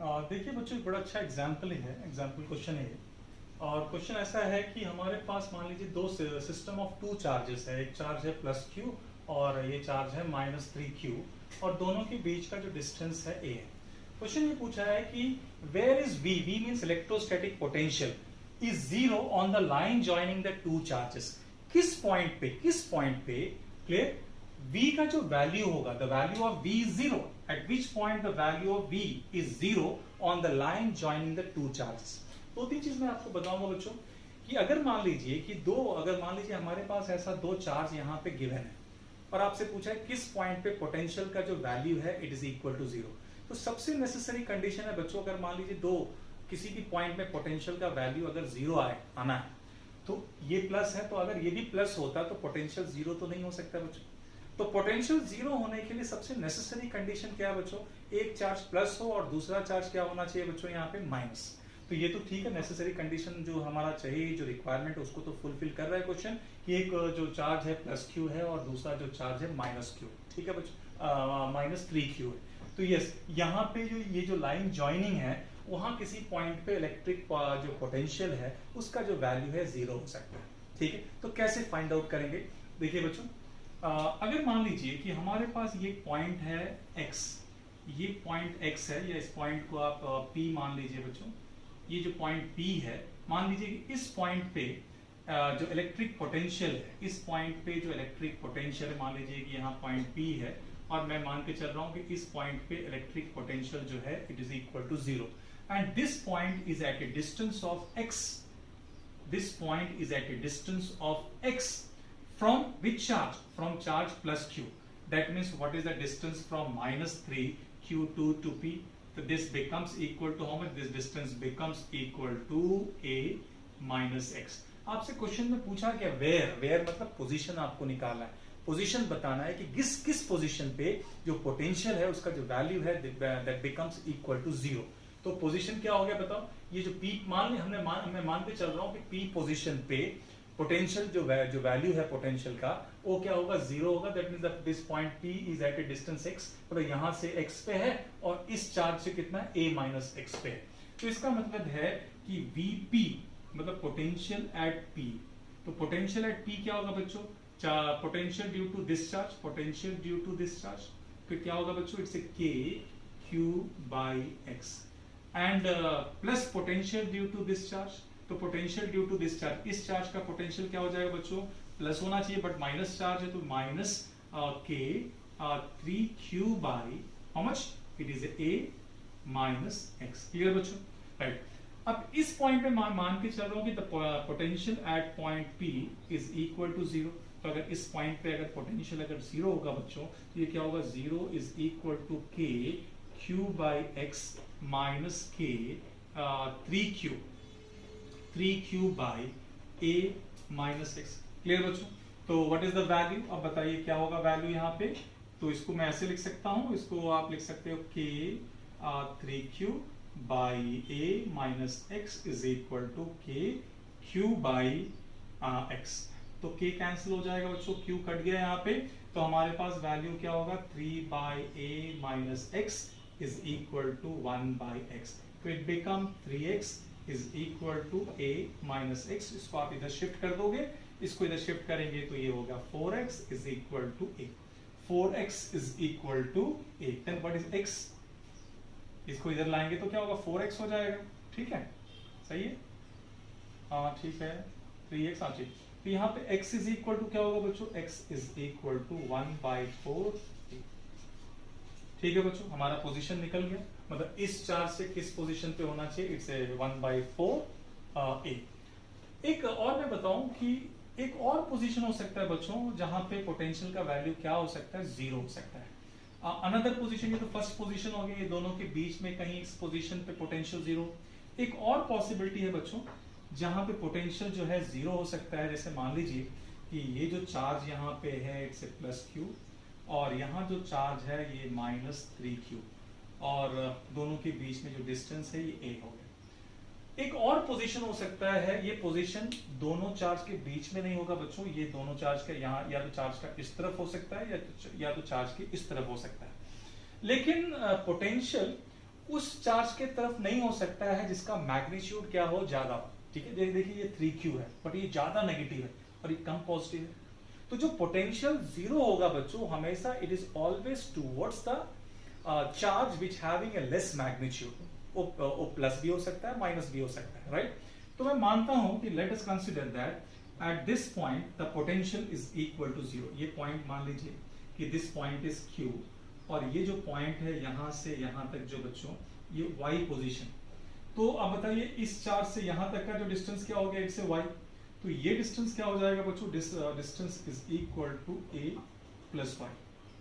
देखिए बच्चों, एक बड़ा अच्छा एग्जाम्पल है, एग्जाम्पल क्वेश्चन है ये। और क्वेश्चन ऐसा है कि हमारे पास मान लीजिए दो सिस्टम ऑफ टू चार्जेस है। एक चार्ज है प्लस क्यू और ये चार्ज है -3q, और दोनों के बीच का जो डिस्टेंस है a है। क्वेश्चन ये पूछा है कि where is v means electrostatic potential is zero on the line joining the two charges. किस पॉइंट पे क्लियर v का जो वैल्यू होगा, the value of v is zero, at which point the value of v is zero on the line joining the two charges. दो तीन चीज मैं आपको बताऊंगा बच्चों कि अगर मान लीजिए हमारे पास ऐसा दो चार्ज यहाँ पे गिवन है और आपसे पूछा है किस पॉइंट पे पोटेंशियल का जो वैल्यू है it is equal to zero. तो सबसे नेसेसरी कंडीशन है बच्चों, अगर मान लीजिए दो किसी भी पॉइंट में पोटेंशियल का वैल्यू अगर जीरो आना है तो ये प्लस है, तो अगर ये भी प्लस होता तो पोटेंशियल जीरो तो नहीं हो सकता बच्चों। तो पोटेंशियल जीरो होने के लिए सबसे नेसेसरी कंडीशन क्या है बच्चों, एक चार्ज प्लस हो और दूसरा चार्ज क्या होना चाहिए बच्चों, यहाँ पे माइनस। तो ये तो ठीक है, नेसेसरी कंडीशन जो हमारा चाहिए, जो रिक्वायरमेंट है उसको तो फुलफिल कर रहा है क्वेश्चन कि एक जो चार्ज है प्लस क्यू है और दूसरा जो चार्ज है माइनस क्यू। ठीक है बच्चों, -3q है। तो यस, यहाँ पे जो ये जो लाइन ज्वाइनिंग है वहां किसी पॉइंट पे इलेक्ट्रिक जो पोटेंशियल है उसका जो वैल्यू है जीरो हो सकता है। ठीक है, तो कैसे फाइंड आउट करेंगे? देखिए बच्चों, अगर मान लीजिए कि हमारे पास ये पॉइंट है x, ये पॉइंट x है, या इस पॉइंट को आप P मान लीजिए बच्चों। ये जो पॉइंट P है, मान लीजिए कि इस पॉइंट पे जो इलेक्ट्रिक पोटेंशियल है, इस पॉइंट पे जो इलेक्ट्रिक पोटेंशियल है, मान लीजिए कि यहाँ पॉइंट P है और मैं मान के चल रहा हूँ कि इस पॉइंट पे इलेक्ट्रिक पोटेंशियल जो है it is equal to zero, and this point is at a distance of x। This point is at a distance of x from which charge? From charge plus q. That means what is the distance from -3q2 to p? So this becomes equal to how much? This distance becomes equal to a minus x. आपसे question में पूछा क्या, where मतलब position आपको निकालना है, position बताना है कि किस पोजीशन पे जो पोटेंशियल है उसका जो वैल्यू है that becomes equal to zero. तो पोजीशन क्या हो गया बताओ, ये जो p मैं मान के चल रहा हूं कि p पोजीशन पे पोटेंशियल जो वैल्यू है पोटेंशियल का वो क्या होगा, जीरो होगा। That means that this point P is at a distance x, मतलब यहां से x पे है और इस चार्ज से कितना a माइनस x पे है। तो इसका मतलब है कि Vp मतलब पोटेंशियल एट P। तो पोटेंशियल एट P क्या होगा बच्चों, potential due to this charge, potential due to this charge, तो क्या होगा बच्चों, it's k q by x, and plus potential due to this charge. तो potential due to this charge, इस चार्ज का पोटेंशियल क्या हो जाएगा बच्चों, प्लस होना चाहिए बट माइनस चार्ज है तो minus k 3q by how much, it is a minus x। Clear बच्चों, राइट। अब इस पॉइंट पे मान के चल रहा हूं कि the potential at point p is equal to zero. तो अगर इस पॉइंट पे अगर पोटेंशियल अगर जीरो होगा बच्चों तो ये क्या होगा, zero is equal to k q by x minus k 3q by a minus x। Clear बच्चों, तो व्हाट इज द वैल्यू, अब बताइए क्या होगा वैल्यू यहाँ पे। तो इसको मैं ऐसे लिख सकता हूँ, इसको आप लिख सकते हो k 3q by a minus x is equal to k q by x। तो k कैंसिल हो जाएगा बच्चों, q कट गया यहाँ पे, तो हमारे पास वैल्यू क्या होगा, 3 by a minus x is equal to 1 by x। तो it become 3x is equal to a minus x। इसको आप इधर शिफ्ट कर दोगे, इसको इधर शिफ्ट करेंगे तो ये होगा 4x is equal to a। 4x is equal to a, then what is x, इसको इधर लाएंगे तो क्या होगा, 4x हो जाएगा। ठीक है, सही है, हाँ ठीक है, 3x। हाँ ठीक, तो यहाँ पे x इज इक्वल टू क्या होगा बच्चों, x इज इक्वल टू 1/4। ठीक है बच्चों, हमारा पोजीशन निकल गया, मतलब इस चार्ज से किस पोजीशन पे होना चाहिए, इट्स 1/4 a। एक और मैं बताऊं कि एक और पोजीशन हो सकता है बच्चों जहां पे पोटेंशियल का वैल्यू क्या हो सकता है, जीरो हो सकता है। अनदर पोजीशन, ये तो फर्स्ट पोजीशन हो गई, ये दोनों के बीच में कहीं इस पोजीशन पे पोटेंशियल जीरो। एक और पॉसिबिलिटी है बच्चों जहां पे पोटेंशियल जो है जीरो हो सकता है, जैसे मान लीजिए कि ये जो चार्ज यहाँ पे है इट्स प्लस क्यू और यहाँ जो चार्ज है ये -3q, और दोनों के बीच में जो डिस्टेंस है ये a हो गया। एक और पोजीशन हो सकता है, ये पोजीशन दोनों चार्ज के बीच में नहीं होगा बच्चों, ये दोनों चार्ज का यहाँ या तो चार्ज का इस तरफ हो सकता है या तो चार्ज के इस तरफ हो सकता है, लेकिन पोटेंशियल उस चार्ज के तरफ नहीं हो सकता है जिसका मैग्नीट्यूड क्या हो, ज्यादा हो। ठीक है, देखिए ये 3q है बट ये ज्यादा नेगेटिव है और ये कम पॉजिटिव है। तो जो पोटेंशियल जीरो होगा बच्चों, हमेशा it is always towards the charge which having a less magnitude. वो प्लस भी हो सकता है, माइनस भी हो सकता है, राइट। तो मैं मानता हूं कि let us consider that at this point the potential is equal to zero. ये पॉइंट मान लीजिए कि दिस पॉइंट इज q, और ये जो पॉइंट है यहां से यहां तक जो बच्चों ये y पोजीशन। तो अब बताइए इस चार्ज से यहां तक का जो डिस्टेंस क्या हो गया, x से y। तो ये डिस्टेंस क्या हो जाएगा बच्चों, distance is equal to a plus y।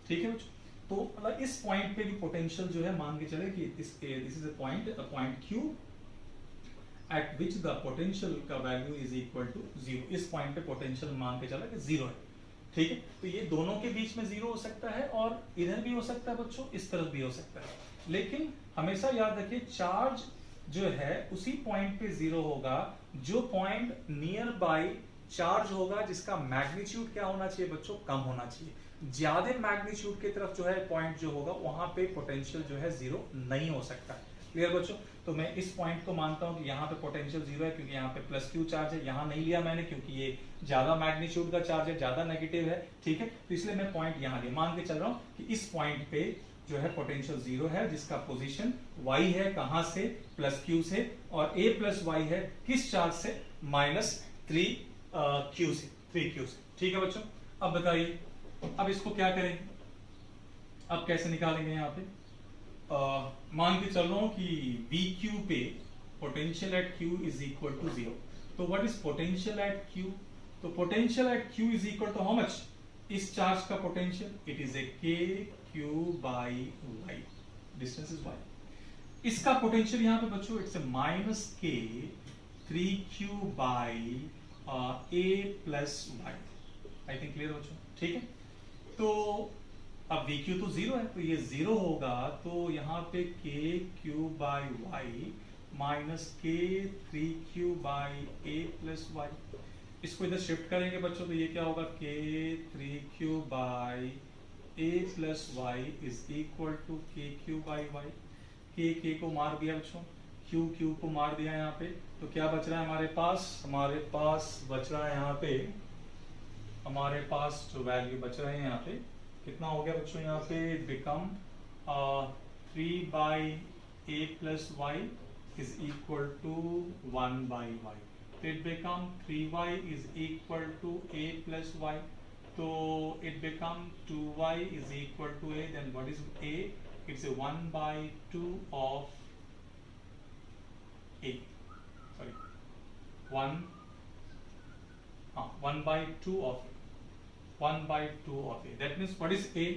ठीक है बच्चों, तो मतलब इस पॉइंट पे भी पोटेंशियल जो है मान के चले कि this is a point q at which the potential का value is equal to zero. इस पॉइंट पे पोटेंशियल मान के चला कि जीरो है। ठीक है, तो ये दोनों के बीच में जीरो हो सकता है और इधर भी हो सकता है बच्चों, इस तरफ भी हो सकता है। लेकिन हमेशा याद रखिए चार्ज जो है उसी पॉइंट पे जीरो होगा जो पॉइंट नियर बाय चार्ज होगा जिसका मैग्नीट्यूड क्या होना चाहिए बच्चों, कम होना चाहिए। ज्यादा मैग्नीट्यूड की तरफ जो है पॉइंट जो होगा वहां पे पोटेंशियल जो है जीरो नहीं हो सकता। क्लियर बच्चों, तो मैं इस पॉइंट को मानता हूं कि यहाँ पे पोटेंशियल जीरो है क्योंकि यहाँ पे प्लस क्यू चार्ज है। यहाँ नहीं लिया मैंने क्योंकि ये ज्यादा मैग्नीट्यूड का चार्ज है, ज्यादा नेगेटिव है। ठीक है, तो इसलिए मैं पॉइंट यहाँ लिया, मान के चल रहा हूँ कि इस पॉइंट पे जो है पोटेंशियल जीरो है जिसका पोजीशन y है, कहां से, प्लस q से, और a प्लस y है किस चार्ज से, माइनस 3q से, 3q से। ठीक है बच्चों, अब बताइए अब इसको क्या करेंगे, अब कैसे निकालेंगे यहाँ पे। मान के चल रहा हूं कि vq पे potential at q is equal to zero. तो what is potential at q, तो potential at q is equal to how much, इस चार्ज का potential it is a k q by y, distance is y। इसका potential यहाँ पे बच्चों it's minus k 3q by a plus y। I think clear बच्चों, ठीक है। तो अब vq तो जीरो है तो ये जीरो होगा, तो यहाँ पे k q by y minus k 3q by a plus y। इसको इधर शिफ्ट करेंगे बच्चों तो ये क्या होगा, k 3q by a plus y is equal to K Q by Y. K को मार दिया बच्चों, क्यू को मार दिया यहाँ पे, तो क्या बच रहा है हमारे पास बच रहा है यहाँ पे, हमारे पास जो वैल्यू बच रहे हैं यहाँ पे कितना हो गया बच्चों, यहाँ पे become 3 by A plus Y is equal to 1 by Y. It become 3y is equal to a plus y. So it become 2y is equal to a. Then what is a? It's a 1 by 2 of a. Sorry, 1 by 2 of a. 1 by 2 of a. That means what is a?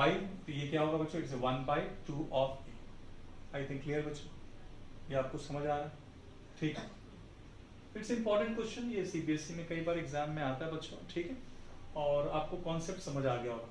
Y. तो ये क्या होगा बच्चों? It's a 1 by 2 of a. I think clear बच्चों? ये आपको समझ आ रहा है? ठीक है। इट्स इंपॉर्टेंट क्वेश्चन, ये सीबीएसई में कई बार एग्जाम में आता है बच्चों, ठीक है। और आपको कॉन्सेप्ट समझ आ गया होगा।